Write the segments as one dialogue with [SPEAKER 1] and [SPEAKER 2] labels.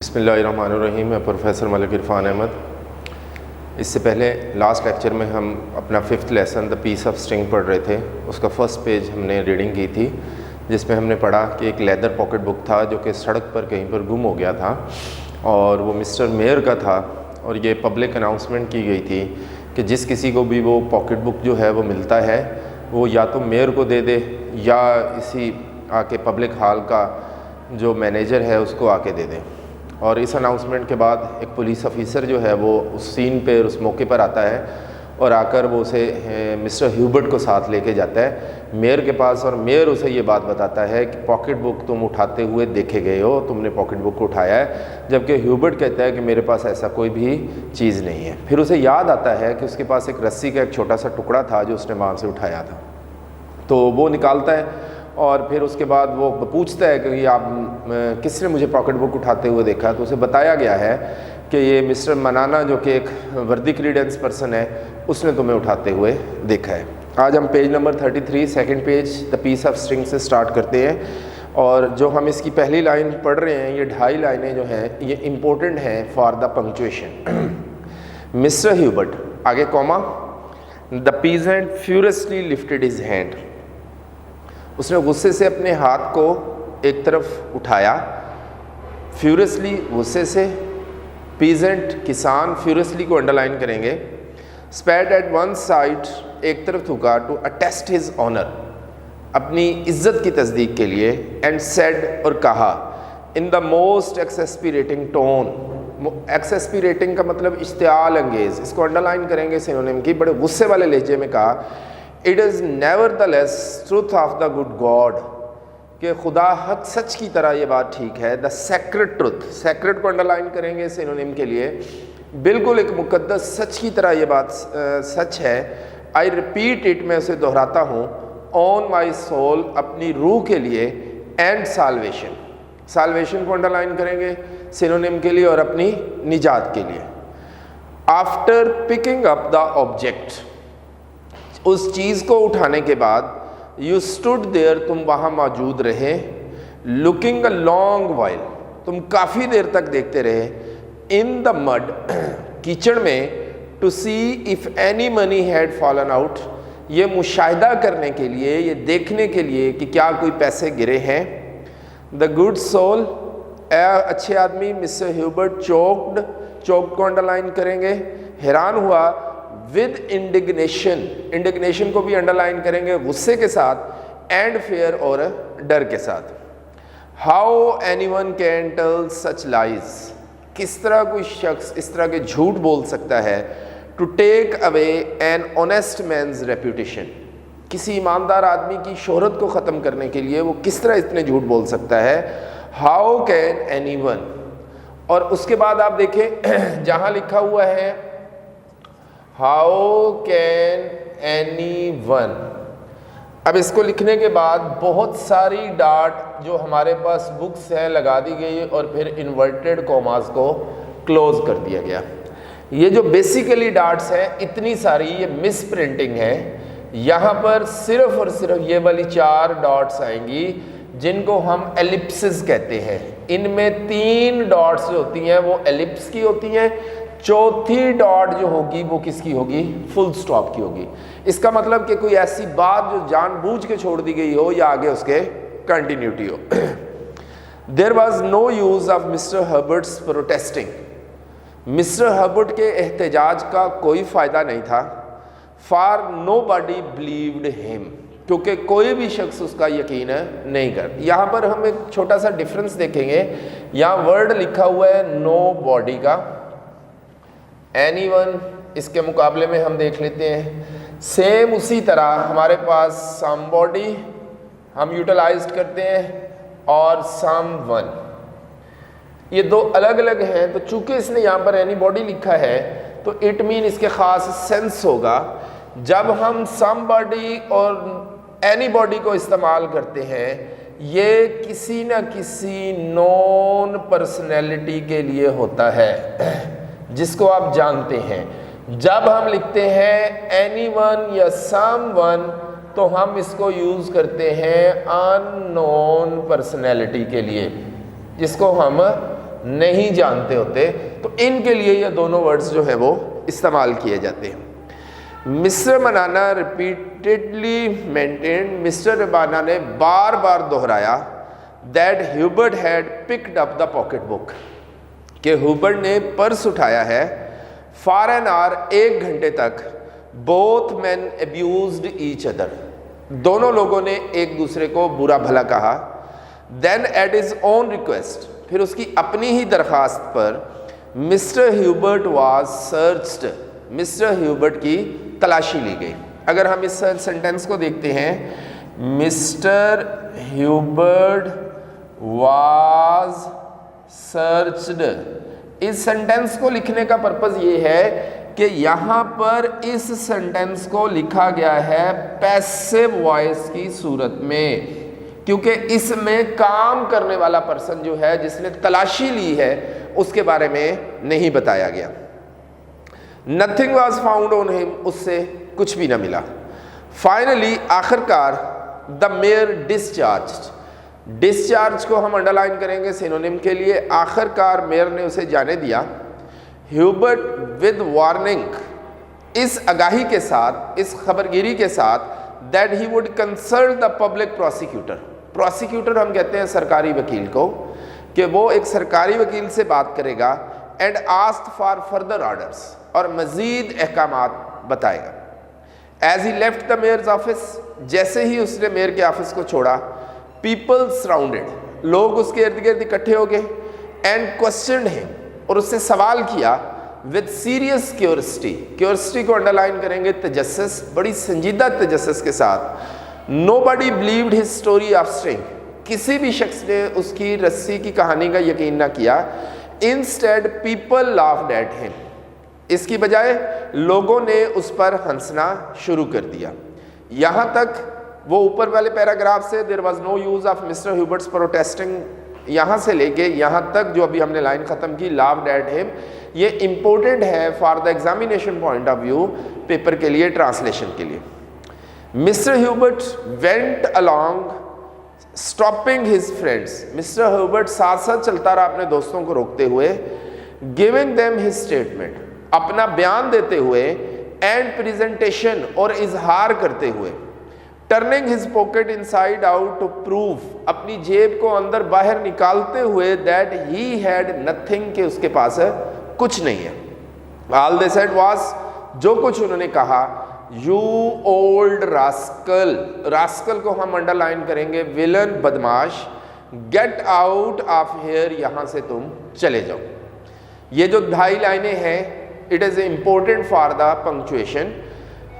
[SPEAKER 1] بسم اللہ الرحمن الرحیم. میں پروفیسر ملک عرفان احمد. اس سے پہلے لاسٹ لیکچر میں ہم اپنا 5th lesson the piece of string پڑھ رہے تھے. اس کا فرسٹ پیج ہم نے ریڈنگ کی تھی, جس میں ہم نے پڑھا کہ ایک لیدر پاکٹ بک تھا جو کہ سڑک پر کہیں پر گم ہو گیا تھا, اور وہ مسٹر میئر کا تھا, اور یہ پبلک اناؤنسمنٹ کی گئی تھی کہ جس کسی کو بھی وہ پاکٹ بک جو ہے وہ ملتا ہے وہ یا تو میئر کو دے دے یا اسی آ کے پبلک ہال کا جو مینیجر ہے اس کو آ کے دے دے. اور اس اناؤنسمنٹ کے بعد ایک پولیس آفیسر جو ہے وہ اس سین پہ اس موقع پر آتا ہے اور آ کر وہ اسے مسٹر ہیوبرٹ کو ساتھ لے کے جاتا ہے میئر کے پاس, اور میئر اسے یہ بات بتاتا ہے کہ پاکٹ بک تم اٹھاتے ہوئے دیکھے گئے ہو, تم نے پاکٹ بک کو اٹھایا ہے, جبکہ ہیوبرٹ کہتا ہے کہ میرے پاس ایسا کوئی بھی چیز نہیں ہے. پھر اسے یاد آتا ہے کہ اس کے پاس ایک رسی کا ایک چھوٹا سا ٹکڑا تھا جو اس نے وہاں سے اٹھایا تھا, تو وہ نکالتا ہے اور پھر اس کے بعد وہ پوچھتا ہے کہ آپ کس نے مجھے پاکٹ بک اٹھاتے ہوئے دیکھا, تو اسے بتایا گیا ہے کہ یہ مسٹر منانا جو کہ ایک وردی کریڈنس پرسن ہے اس نے تمہیں اٹھاتے ہوئے دیکھا ہے. آج ہم page number 33 second page the piece of string سے سٹارٹ کرتے ہیں, اور جو ہم اس کی پہلی لائن پڑھ رہے ہیں یہ 2.5 لائنیں جو ہیں یہ امپورٹنٹ ہیں فار دا پنکچویشن. مسٹر ہیوبرٹ آگے کوما, دا پیزنٹ فیورسلی لفٹڈ ہز ہینڈ. اس نے غصے سے اپنے ہاتھ کو ایک طرف اٹھایا, فیورسلی غصے سے, پیزنٹ کسان, فیورسلی کو انڈرلائن کریں گے, اسپیڈ ایٹ ون سائڈ ایک طرف تھوکا, ٹو اٹیسٹ ہز آنر اپنی عزت کی تصدیق کے لیے, اینڈ سیڈ اور کہا, ان دا موسٹ ایکسیسپیریٹنگ ٹون. ایکسیسپیریٹنگ کا مطلب اشتعال انگیز, اس کو انڈرلائن کریں گے سینونیم کی, بڑے غصے والے لہجے میں کہا, it is never the less truth of the good God, کہ خدا حق سچ کی طرح یہ بات ٹھیک ہے. دا سیکرڈ ٹروتھ, سیکرڈ کو انڈرلائن کریں گے سینونیم کے لیے, بالکل ایک مقدس سچ کی طرح یہ بات سچ ہے. آئی ریپیٹ اٹ, میں اسے دہراتا ہوں, آن مائی سول اپنی روح کے لیے, اینڈ سالویشن, سالویشن کو انڈرلائن کریں گے سینونیم کے لیے اور اپنی نجات کے لیے. After picking up the object, اس چیز کو اٹھانے کے بعد, یو اسٹوڈ دیئر, تم وہاں موجود رہے, لکنگ اے لانگ وائل, تم کافی دیر تک دیکھتے رہے, ان دا مڈ, کیچڑ میں, to see if any money had fallen out, یہ مشاہدہ کرنے کے لیے, یہ دیکھنے کے لیے کہ کیا کوئی پیسے گرے ہیں. دا گڈ سول, اے اچھے آدمی, مسٹر ہیوبرٹ چوکڈ, چوکڈ کو انڈرلائن کریں گے, حیران ہوا, ود انڈگنیشن, انڈگنیشن کو بھی انڈرلائن کریں گے غصے کے ساتھ, اینڈ فیئر اور ڈر کے ساتھ. How any one can tell سچ لائز, کس طرح کوئی شخص اس طرح کے جھوٹ بول سکتا ہے, to take away an honest man's reputation, کسی ایماندار آدمی کی شہرت کو ختم کرنے کے لیے وہ کس طرح اتنے جھوٹ بول سکتا ہے. ہاؤ کین اینی ون, اور اس کے بعد آپ دیکھیں جہاں لکھا ہوا ہے ہاؤ کین اینی ون, اب اس کو لکھنے کے بعد بہت ساری ڈاٹ جو ہمارے پاس بکس ہیں لگا دی گئی, اور پھر انورٹڈ کوماز کو کلوز کر دیا گیا. یہ جو بیسیکلی ڈاٹس ہیں اتنی ساری یہ مس پرنٹنگ ہے. یہاں پر صرف اور صرف یہ والی 4 ڈاٹس آئیں گی جن کو ہم ایلپسز کہتے ہیں. ان میں 3 ڈاٹس جو ہوتی ہیں وہ ایلپس کی ہوتی ہیں, چوتھی ڈاٹ جو ہوگی وہ کس کی ہوگی, فل سٹاپ کی ہوگی. اس کا مطلب کہ کوئی ایسی بات جو جان بوجھ کے چھوڑ دی گئی ہو یا آگے اس کے کنٹینیوٹی ہو. There was no use of Mr Herbert's protesting, Mr Herbert کے احتجاج کا کوئی فائدہ نہیں تھا. فار نو باڈی بلیوڈ ہم, کیونکہ کوئی بھی شخص اس کا یقین نہیں کر. یہاں پر ہم ایک چھوٹا سا ڈفرنس دیکھیں گے, یہاں ورڈ لکھا ہوا ہے نو باڈی کا, اینی ون اس کے مقابلے میں ہم دیکھ لیتے ہیں. سیم اسی طرح ہمارے پاس سم باڈی ہم یوٹیلائزڈ کرتے ہیں, اور سم ون, یہ 2 الگ الگ ہیں. تو چونکہ اس نے یہاں پر اینی باڈی لکھا ہے تو اٹ مین اس کے خاص سینس ہوگا. جب ہم سم باڈی اور اینی باڈی کو استعمال کرتے ہیں یہ کسی نہ کسی نون پرسنالٹی کے لیے ہوتا ہے جس کو آپ جانتے ہیں. جب ہم لکھتے ہیں اینی ون یا سم ون تو ہم اس کو یوز کرتے ہیں ان نون پرسنالٹی کے لیے، جس کو ہم نہیں جانتے ہوتے، تو ان کے لیے یہ دونوں ورڈز جو ہیں وہ استعمال کیے جاتے ہیں۔ مسٹر منانا ریپیٹڈلی مینٹینڈ، مسٹر ربانہ نے بار بار دہرایا that Hubert had picked up the pocket book, کہ ہیوبرٹ نے پرس اٹھایا ہے، فار این آور، 1 گھنٹے تک، بوتھ مین ابیوزڈ ایچ ادر، دونوں لوگوں نے ایک دوسرے کو برا بھلا کہا۔ دین ایٹ ہز اون ریکویسٹ، پھر اس کی اپنی ہی درخواست پر، mister Hubert was searched, mister ہیوبرٹ کی تلاشی لی گئی۔ اگر ہم اس سینٹنس کو دیکھتے ہیں، مسٹر ہیوبرٹ واز سرچڈ، اس سینٹنس کو لکھنے کا پرپز یہ ہے کہ یہاں پر اس سینٹنس کو لکھا گیا ہے پیسیو وائس کی صورت میں، کیونکہ اس میں کام کرنے والا پرسن جو ہے جس نے تلاشی لی ہے اس کے بارے میں نہیں بتایا گیا۔ نتھنگ واز فاؤنڈ آن ہم، اس سے کچھ بھی نہ ملا۔ فائنلی، آخر کار، دا میئر ڈسچارجڈ، ڈسچارج کو ہم انڈرلائن کریں گے سینونیم کے لیے، آخر کار میئر نے اسے جانے دیا۔ ہیوبرٹ ود وارننگ، اس آگاہی کے ساتھ، اس خبرگیری کے ساتھ، that he would consult the public prosecutor, prosecutor ہم کہتے ہیں سرکاری وکیل کو، کہ وہ ایک سرکاری وکیل سے بات کرے گا، and asked for further orders, اور مزید احکامات بتائے گا۔ As he left the mayor's office, جیسے ہی اس نے میئر کے آفس کو چھوڑا، پیپل سراؤنڈڈ، لوگ اس کے ارد گرد اکٹھے ہو گئے، اینڈ کوسچنڈ ہم، اور اس سے سوال کیا، ود سیریس کیورسٹی، کیورسٹی کو انڈرلائن کریں گے تجسس، بڑی سنجیدہ تجسس کے ساتھ۔ Nobody believed his story of strange, کسی بھی شخص نے اس کی رسی کی کہانی کا یقین نہ کیا۔ انسٹیڈ پیپل لافڈ ایٹ ہم، اس کی بجائے لوگوں نے اس پر ہنسنا شروع کر دیا۔ یہاں تک وہ اوپر والے پیراگراف سے there was no use of Mr Hubert's protesting, یہاں سے لے کے یہاں تک جو ابھی ہم نے لائن ختم کی، لافڈ ایٹ ہم، یہ امپورٹنٹ ہے for the examination point of view, paper کے لیے، ٹرانسلیشن کے لیے۔ Mr Hubert went along stopping his friends، Mr Hubert ساتھ ساتھ چلتا رہا اپنے دوستوں کو روکتے ہوئے، giving them his statement، اپنا بیان دیتے ہوئے، اینڈ پریزنٹیشن، اور اظہار کرتے ہوئے، turning his pocket inside out to prove, اپنی جیب کو اندر باہر نکالتے ہوئے، دیٹ ہی ہیڈ نتھنگ، کہ اس کے پاس کچھ نہیں ہے۔ آل دے سیڈ واز، جو کچھ انہوں نے کہا، یو اولڈ راسکل، راسکل کو ہم انڈرلائن کریں گے ویلن، بدماش، گیٹ آؤٹ آف ہیئر، یہاں سے تم چلے جاؤ۔ یہ جو 2.5 لائنیں ہیں، it is important for the punctuation.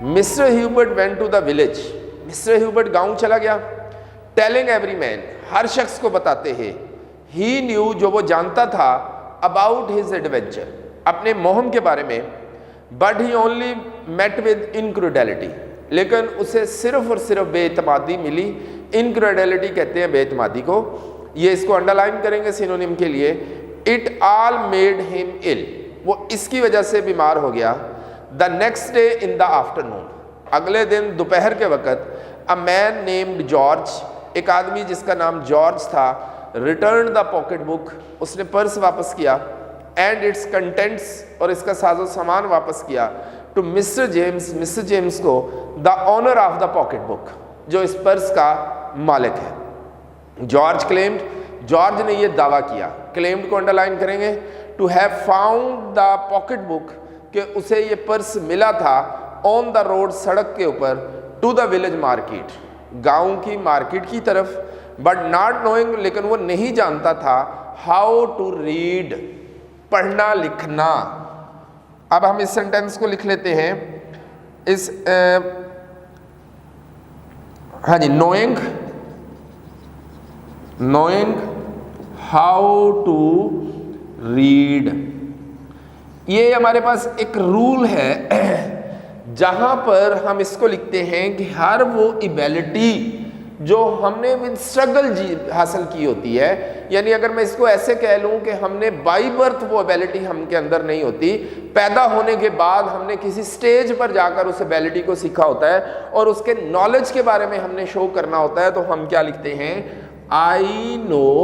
[SPEAKER 1] Mr Hubert went to the village, Mr Hubert گاؤں چلا گیا، ٹیلنگ ایوری مین، ہر شخص کو بتاتے ہیں، ہی نیو، جو وہ جانتا تھا، اباؤٹ ہز ایڈونچر، اپنے مہم کے بارے میں، but he only met with incredulity, لیکن اسے صرف اور صرف بے اعتمادی ملی۔ انکریڈیلٹی کہتے ہیں بے اعتمادی کو، یہ اس کو انڈرلائن کریں گے سینونیم کے لیے۔ اٹ آل میڈ ہم ill، وہ اس کی وجہ سے بیمار ہو گیا۔ The next day in the afternoon, اگلے دن دوپہر کے وقت، اے مین نیمڈ جارج، ایک آدمی جس کا نام جارج تھا، ریٹرن دا پاکٹ بک، اس نے پرس واپس کیا، اینڈ اٹس کنٹینٹس، اور اس کا ساز و سامان واپس کیا، to mister James, mister James کو، the owner of the pocket بک، جو اس پرس کا مالک ہے۔ جارج کلیمڈ، جارج نے یہ دعویٰ کیا، کلیمڈ کو انڈرلائن کریں گے، to have found the pocket book, کہ اسے یہ پرس ملا تھا، آن دا روڈ، سڑک کے اوپر، ٹو دا ولیج مارکیٹ، گاؤں کی مارکیٹ کی طرف، بٹ ناٹ نوئنگ، لیکن وہ نہیں جانتا تھا، ہاؤ ٹو ریڈ، پڑھنا لکھنا۔ اب ہم اس سینٹینس کو لکھ لیتے ہیں، اس ہاں جی، نوئنگ ہاؤ ٹو ریڈ، یہ ہمارے پاس ایک رول ہے جہاں پر ہم اس کو لکھتے ہیں کہ ہر وہ ایبیلٹی جو ہم نے ود اسٹرگل حاصل کی ہوتی ہے، یعنی اگر میں اس کو ایسے کہہ لوں کہ ہم نے بائی برتھ وہ ایبیلٹی ہم کے اندر نہیں ہوتی، پیدا ہونے کے بعد ہم نے کسی سٹیج پر جا کر اس ایبیلٹی کو سیکھا ہوتا ہے اور اس کے نالج کے بارے میں ہم نے شو کرنا ہوتا ہے، تو ہم کیا لکھتے ہیں، آئی نو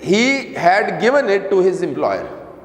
[SPEAKER 1] He had given it to his employer,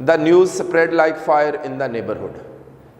[SPEAKER 1] The news spread like fire in the neighborhood,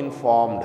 [SPEAKER 1] informed,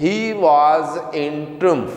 [SPEAKER 1] He was in triumph,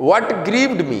[SPEAKER 1] What grieved me,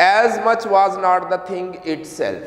[SPEAKER 1] as much was not the thing itself,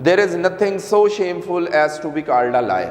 [SPEAKER 1] There is nothing so shameful as to be called a liar,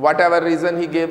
[SPEAKER 1] Whatever reason he gave,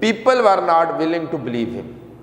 [SPEAKER 1] people were not willing to believe him,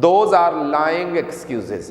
[SPEAKER 1] Those are lying excuses,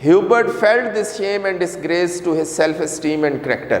[SPEAKER 1] Hubert felt this shame and disgrace to his self esteem and character,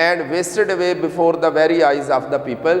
[SPEAKER 1] And wasted away before the very eyes of the people,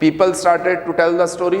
[SPEAKER 1] People started to tell the story,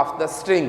[SPEAKER 1] of the string,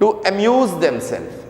[SPEAKER 1] to amuse themselves,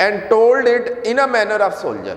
[SPEAKER 1] And told it in a manner of soldier,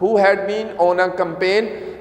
[SPEAKER 1] Who had been on a campaign,